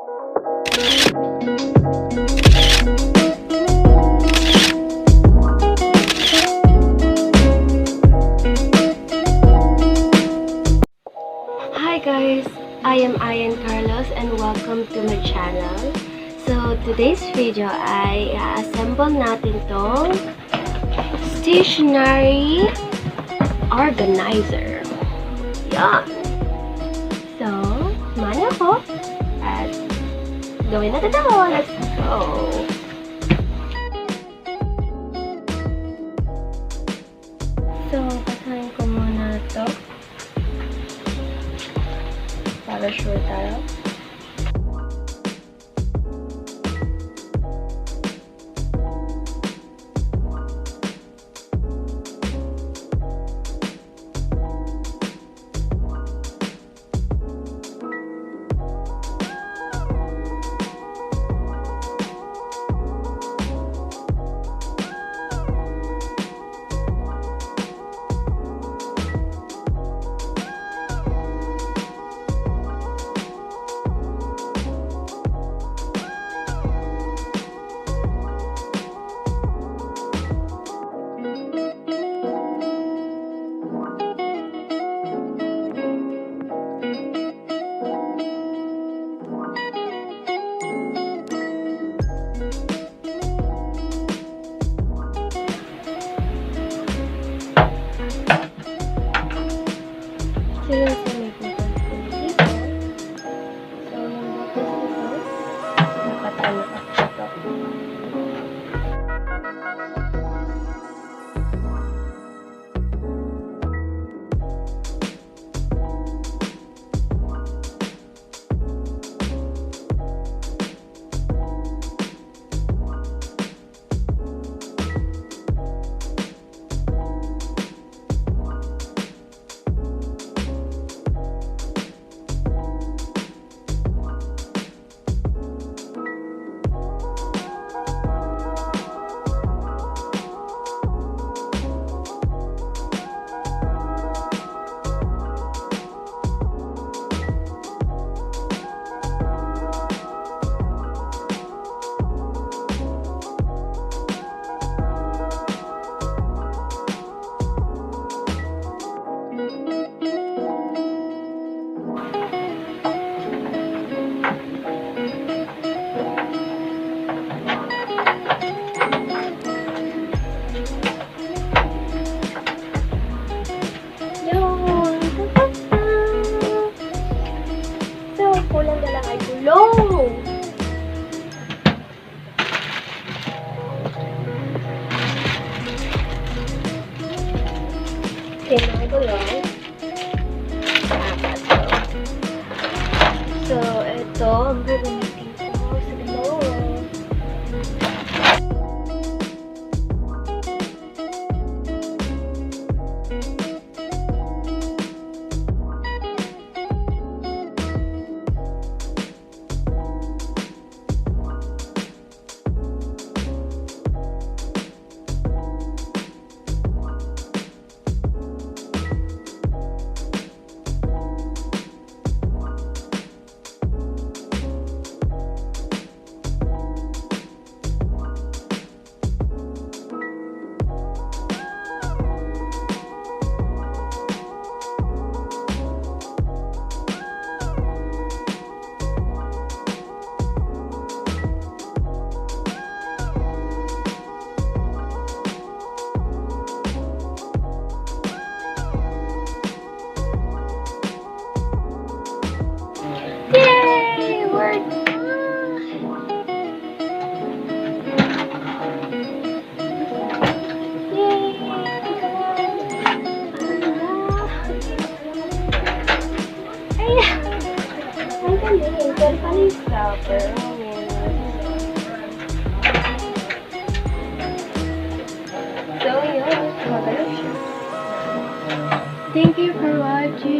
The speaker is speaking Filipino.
Hi guys, I am Ian Carlos and welcome to my channel. So today's video ay assemble natin tong stationery organizer. Yan. So, samahan niyo ako at gawin natin ito. Let's go! So, pasahin ko muna ito para sure tayo. Sila sa may butas ko dito. So, yung butas nito, nakatalo ako dito. Kulang na lang ay gulong. Okay, mga gulong. Apat to. So, ito ang gagamitin ko sa gulong. Yay! We're done! Yay! Ayan! Ang galing! Pero paano yung stopper? So, yun. Magaling siya. Thank you for watching.